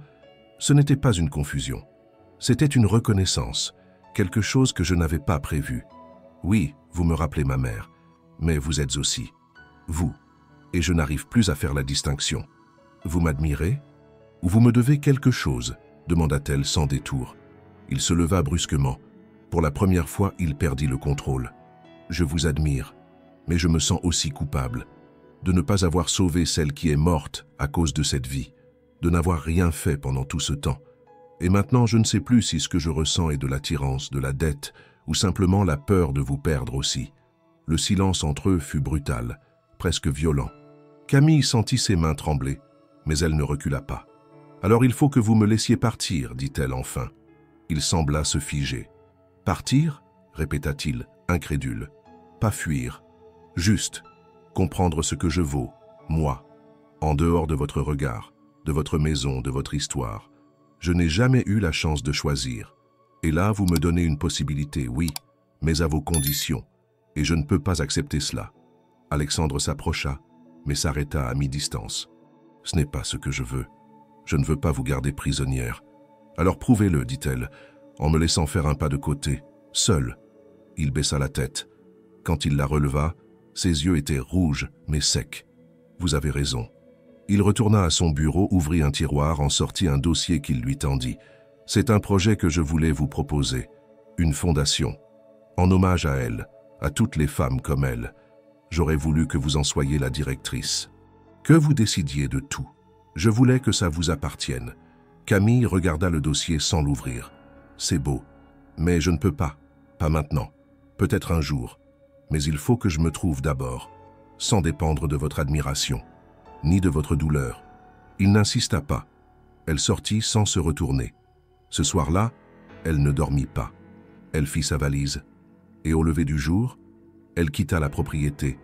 ce n'était pas une confusion. C'était une reconnaissance, quelque chose que je n'avais pas prévu. Oui, vous me rappelez ma mère, mais vous êtes aussi vous, et je n'arrive plus à faire la distinction. Vous m'admirez? Ou vous me devez quelque chose? Demanda-t-elle sans détour. Il se leva brusquement. Pour la première fois, il perdit le contrôle. Je vous admire, mais je me sens aussi coupable de ne pas avoir sauvé celle qui est morte à cause de cette vie, de n'avoir rien fait pendant tout ce temps. Et maintenant, je ne sais plus si ce que je ressens est de l'attirance, de la dette, ou simplement la peur de vous perdre aussi. Le silence entre eux fut brutal, presque violent. Camille sentit ses mains trembler, mais elle ne recula pas. « Alors il faut que vous me laissiez partir, dit-elle enfin. » Il sembla se figer. « Partir » répéta-t-il, incrédule. « Pas fuir. Juste comprendre ce que je vaux, moi, en dehors de votre regard, de votre maison, de votre histoire. Je n'ai jamais eu la chance de choisir. Et là, vous me donnez une possibilité, oui, mais à vos conditions. Et je ne peux pas accepter cela. » Alexandre s'approcha, mais s'arrêta à mi-distance. « Ce n'est pas ce que je veux. Je ne veux pas vous garder prisonnière. Alors prouvez-le, dit-elle, en me laissant faire un pas de côté, seul. » Il baissa la tête. Quand il la releva, ses yeux étaient rouges, mais secs. « Vous avez raison. » Il retourna à son bureau, ouvrit un tiroir, en sortit un dossier qu'il lui tendit. « C'est un projet que je voulais vous proposer. Une fondation. En hommage à elle, à toutes les femmes comme elle. J'aurais voulu que vous en soyez la directrice. Que vous décidiez de tout. Je voulais que ça vous appartienne. » Camille regarda le dossier sans l'ouvrir. « C'est beau, mais je ne peux pas. Pas maintenant. Peut-être un jour. Mais il faut que je me trouve d'abord, sans dépendre de votre admiration, ni de votre douleur. » Il n'insista pas. Elle sortit sans se retourner. Ce soir-là, elle ne dormit pas. Elle fit sa valise. Et au lever du jour, elle quitta la propriété,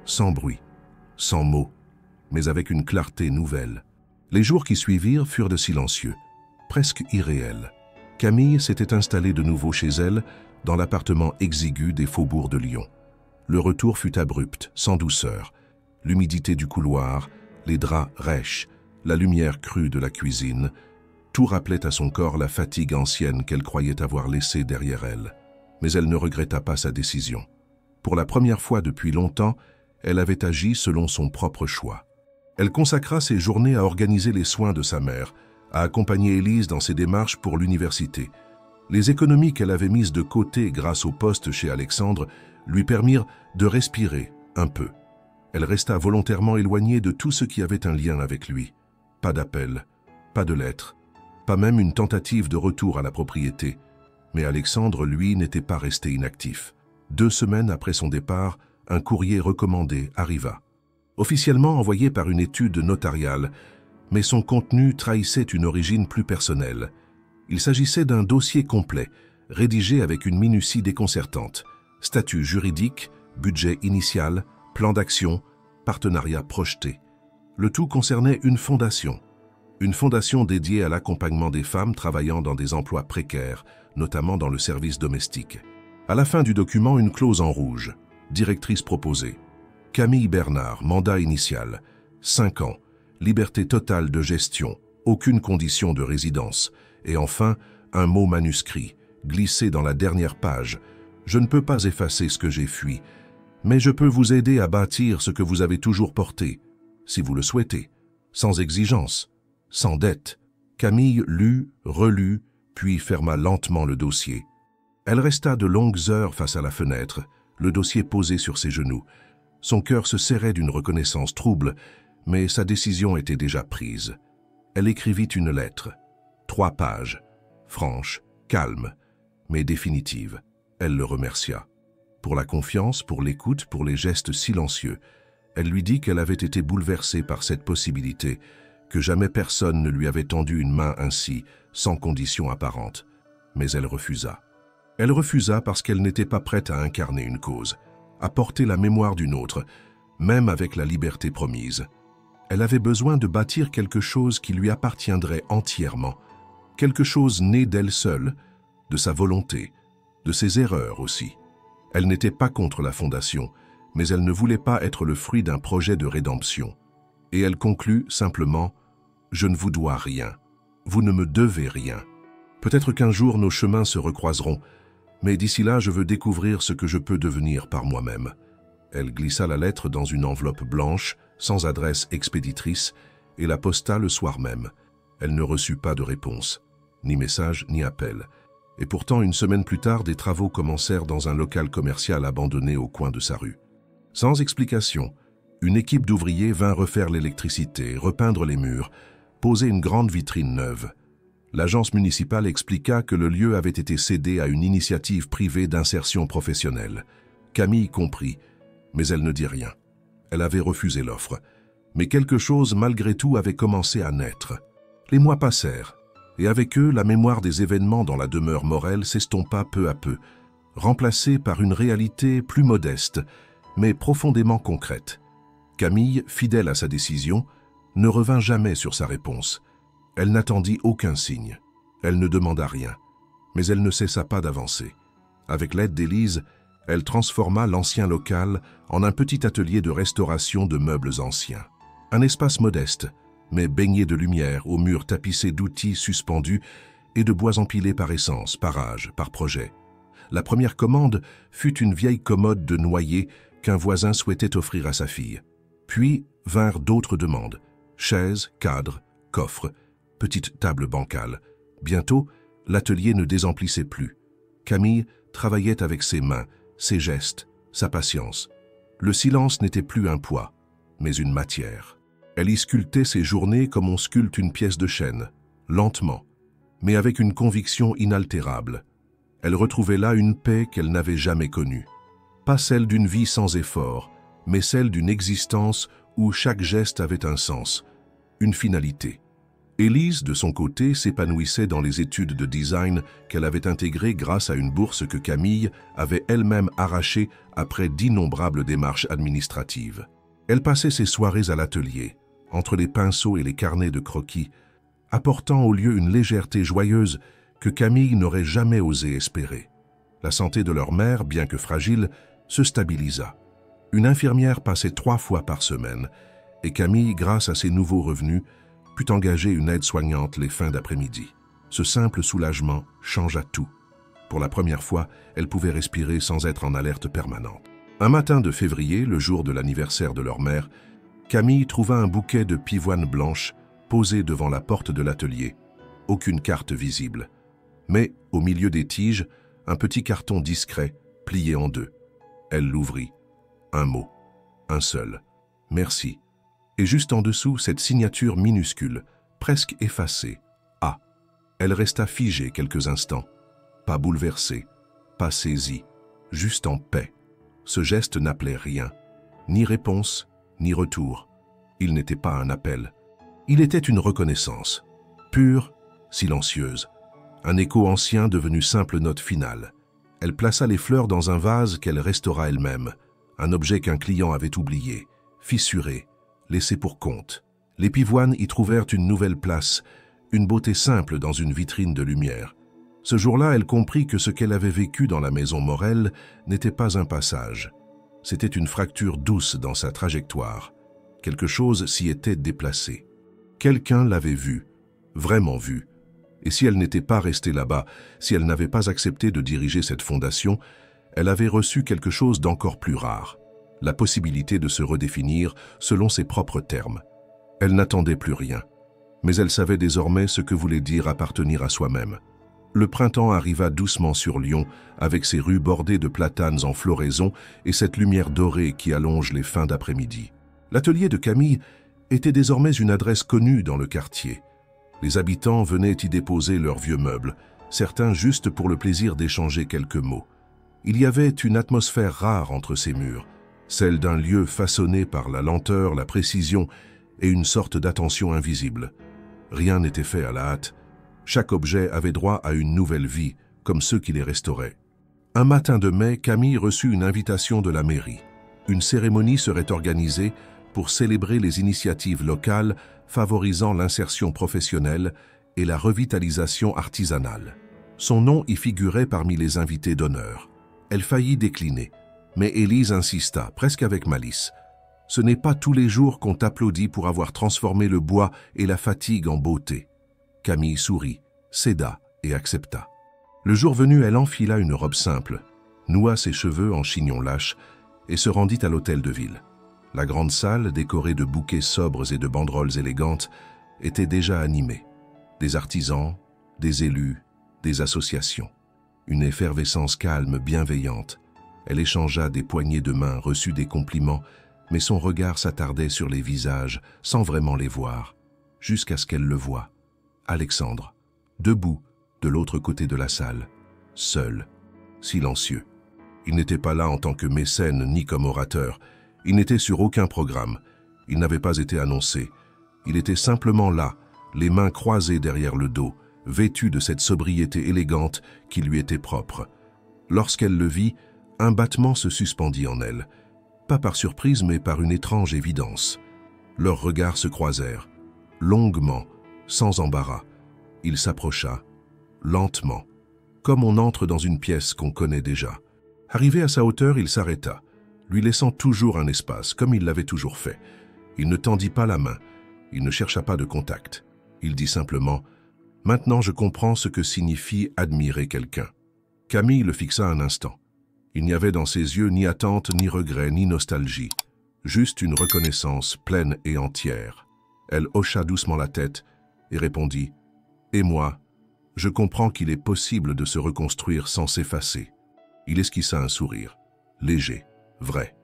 sans bruit, sans mots, mais avec une clarté nouvelle. Les jours qui suivirent furent de silencieux, presque irréels. Camille s'était installée de nouveau chez elle, dans l'appartement exigu des faubourgs de Lyon. Le retour fut abrupt, sans douceur. L'humidité du couloir, les draps rêches, la lumière crue de la cuisine, tout rappelait à son corps la fatigue ancienne qu'elle croyait avoir laissée derrière elle. Mais elle ne regretta pas sa décision. Pour la première fois depuis longtemps, elle avait agi selon son propre choix. Elle consacra ses journées à organiser les soins de sa mère, à accompagner Élise dans ses démarches pour l'université. Les économies qu'elle avait mises de côté grâce au poste chez Alexandre lui permirent de respirer un peu. Elle resta volontairement éloignée de tout ce qui avait un lien avec lui. Pas d'appel, pas de lettre, pas même une tentative de retour à la propriété. Mais Alexandre, lui, n'était pas resté inactif. 2 semaines après son départ, un courrier recommandé arriva. Officiellement envoyé par une étude notariale, mais son contenu trahissait une origine plus personnelle. Il s'agissait d'un dossier complet, rédigé avec une minutie déconcertante. Statut juridique, budget initial, plan d'action, partenariat projeté. Le tout concernait une fondation dédiée à l'accompagnement des femmes travaillant dans des emplois précaires, notamment dans le service domestique. À la fin du document, une clause en rouge. Directrice proposée. Camille Bernard, mandat initial. 5 ans. Liberté totale de gestion. Aucune condition de résidence. Et enfin, un mot manuscrit, glissé dans la dernière page. Je ne peux pas effacer ce que j'ai fui, mais je peux vous aider à bâtir ce que vous avez toujours porté, si vous le souhaitez, sans exigence, sans dette. Camille lut, relut, puis ferma lentement le dossier. Elle resta de longues heures face à la fenêtre, le dossier posé sur ses genoux. Son cœur se serrait d'une reconnaissance trouble, mais sa décision était déjà prise. Elle écrivit une lettre, 3 pages, franche, calme, mais définitive. Elle le remercia. Pour la confiance, pour l'écoute, pour les gestes silencieux. Elle lui dit qu'elle avait été bouleversée par cette possibilité, que jamais personne ne lui avait tendu une main ainsi, sans condition apparente. Mais elle refusa. Elle refusa parce qu'elle n'était pas prête à incarner une cause, à porter la mémoire d'une autre, même avec la liberté promise. Elle avait besoin de bâtir quelque chose qui lui appartiendrait entièrement, quelque chose né d'elle seule, de sa volonté, de ses erreurs aussi. Elle n'était pas contre la fondation, mais elle ne voulait pas être le fruit d'un projet de rédemption. Et elle conclut simplement « Je ne vous dois rien. Vous ne me devez rien. Peut-être qu'un jour nos chemins se recroiseront, mais d'ici là je veux découvrir ce que je peux devenir par moi-même. » Elle glissa la lettre dans une enveloppe blanche, sans adresse expéditrice, et la posta le soir même. Elle ne reçut pas de réponse, ni message, ni appel. Et pourtant, une semaine plus tard, des travaux commencèrent dans un local commercial abandonné au coin de sa rue. Sans explication, une équipe d'ouvriers vint refaire l'électricité, repeindre les murs, poser une grande vitrine neuve. L'agence municipale expliqua que le lieu avait été cédé à une initiative privée d'insertion professionnelle. Camille comprit, mais elle ne dit rien. Elle avait refusé l'offre. Mais quelque chose, malgré tout, avait commencé à naître. Les mois passèrent, et avec eux, la mémoire des événements dans la demeure Morel s'estompa peu à peu, remplacée par une réalité plus modeste, mais profondément concrète. Camille, fidèle à sa décision, ne revint jamais sur sa réponse. Elle n'attendit aucun signe. Elle ne demanda rien. Mais elle ne cessa pas d'avancer. Avec l'aide d'Élise, elle transforma l'ancien local en un petit atelier de restauration de meubles anciens. Un espace modeste, mais baigné de lumière, aux murs tapissés d'outils suspendus et de bois empilés par essence, par âge, par projet. La première commande fut une vieille commode de noyer qu'un voisin souhaitait offrir à sa fille. Puis vinrent d'autres demandes, chaises, cadres, coffres, petite table bancale. Bientôt, l'atelier ne désemplissait plus. Camille travaillait avec ses mains, ses gestes, sa patience. Le silence n'était plus un poids, mais une matière. Elle y sculptait ses journées comme on sculpte une pièce de chêne, lentement, mais avec une conviction inaltérable. Elle retrouvait là une paix qu'elle n'avait jamais connue. Pas celle d'une vie sans effort, mais celle d'une existence où chaque geste avait un sens, une finalité. Élise, de son côté, s'épanouissait dans les études de design qu'elle avait intégrées grâce à une bourse que Camille avait elle-même arrachée après d'innombrables démarches administratives. Elle passait ses soirées à l'atelier, entre les pinceaux et les carnets de croquis, apportant au lieu une légèreté joyeuse que Camille n'aurait jamais osé espérer. La santé de leur mère, bien que fragile, se stabilisa. Une infirmière passait 3 fois par semaine, et Camille, grâce à ses nouveaux revenus, put engager une aide-soignante les fins d'après-midi. Ce simple soulagement changea tout. Pour la première fois, elle pouvait respirer sans être en alerte permanente. Un matin de février, le jour de l'anniversaire de leur mère, Camille trouva un bouquet de pivoine blanche posé devant la porte de l'atelier. Aucune carte visible. Mais, au milieu des tiges, un petit carton discret, plié en 2. Elle l'ouvrit. Un mot. Un seul. Merci. Et juste en dessous, cette signature minuscule, presque effacée. A. Elle resta figée quelques instants. Pas bouleversée, pas saisie, juste en paix. Ce geste n'appelait rien. Ni réponse, ni retour. Il n'était pas un appel. Il était une reconnaissance, pure, silencieuse, un écho ancien devenu simple note finale. Elle plaça les fleurs dans un vase qu'elle restaura elle-même, un objet qu'un client avait oublié, fissuré, laissé pour compte. Les pivoines y trouvèrent une nouvelle place, une beauté simple dans une vitrine de lumière. Ce jour-là, elle comprit que ce qu'elle avait vécu dans la maison Morel n'était pas un passage. C'était une fracture douce dans sa trajectoire. Quelque chose s'y était déplacé. Quelqu'un l'avait vue, vraiment vue. Et si elle n'était pas restée là-bas, si elle n'avait pas accepté de diriger cette fondation, elle avait reçu quelque chose d'encore plus rare, la possibilité de se redéfinir selon ses propres termes. Elle n'attendait plus rien, mais elle savait désormais ce que voulait dire appartenir à soi-même. Le printemps arriva doucement sur Lyon, avec ses rues bordées de platanes en floraison et cette lumière dorée qui allonge les fins d'après-midi. L'atelier de Camille était désormais une adresse connue dans le quartier. Les habitants venaient y déposer leurs vieux meubles, certains juste pour le plaisir d'échanger quelques mots. Il y avait une atmosphère rare entre ces murs, celle d'un lieu façonné par la lenteur, la précision et une sorte d'attention invisible. Rien n'était fait à la hâte. Chaque objet avait droit à une nouvelle vie, comme ceux qui les restauraient. Un matin de mai, Camille reçut une invitation de la mairie. Une cérémonie serait organisée pour célébrer les initiatives locales favorisant l'insertion professionnelle et la revitalisation artisanale. Son nom y figurait parmi les invités d'honneur. Elle faillit décliner, mais Élise insista, presque avec malice. Ce n'est pas tous les jours qu'on t'applaudit pour avoir transformé le bois et la fatigue en beauté. Camille sourit, céda et accepta. Le jour venu, elle enfila une robe simple, noua ses cheveux en chignon lâche et se rendit à l'hôtel de ville. La grande salle, décorée de bouquets sobres et de banderoles élégantes, était déjà animée. Des artisans, des élus, des associations. Une effervescence calme, bienveillante. Elle échangea des poignées de main, reçut des compliments, mais son regard s'attardait sur les visages, sans vraiment les voir, jusqu'à ce qu'elle le voie. Alexandre, debout, de l'autre côté de la salle, seul, silencieux. Il n'était pas là en tant que mécène ni comme orateur. Il n'était sur aucun programme. Il n'avait pas été annoncé. Il était simplement là, les mains croisées derrière le dos, vêtu de cette sobriété élégante qui lui était propre. Lorsqu'elle le vit, un battement se suspendit en elle. Pas par surprise, mais par une étrange évidence. Leurs regards se croisèrent, longuement, sans embarras. Il s'approcha, lentement, comme on entre dans une pièce qu'on connaît déjà. Arrivé à sa hauteur, il s'arrêta, lui laissant toujours un espace, comme il l'avait toujours fait. Il ne tendit pas la main, il ne chercha pas de contact. Il dit simplement « Maintenant je comprends ce que signifie admirer quelqu'un ». Camille le fixa un instant. Il n'y avait dans ses yeux ni attente, ni regret, ni nostalgie, juste une reconnaissance pleine et entière. Elle hocha doucement la tête et répondit « Et moi, je comprends qu'il est possible de se reconstruire sans s'effacer ». Il esquissa un sourire, léger, vrai.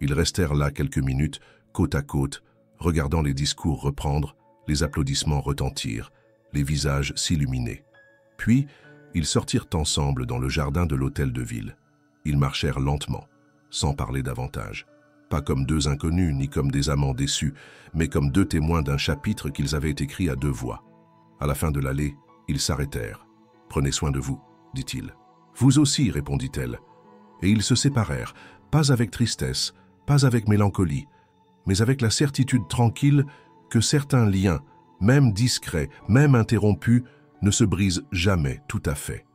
Ils restèrent là quelques minutes, côte à côte, regardant les discours reprendre, les applaudissements retentir, les visages s'illuminer. Puis, ils sortirent ensemble dans le jardin de l'hôtel de ville. Ils marchèrent lentement, sans parler davantage. Pas comme deux inconnus, ni comme des amants déçus, mais comme deux témoins d'un chapitre qu'ils avaient écrit à deux voix. À la fin de l'allée, ils s'arrêtèrent. « Prenez soin de vous, dit-il. »« Vous aussi, répondit-elle. » Et ils se séparèrent, pas avec tristesse, pas avec mélancolie, mais avec la certitude tranquille que certains liens, même discrets, même interrompus, ne se brisent jamais tout à fait.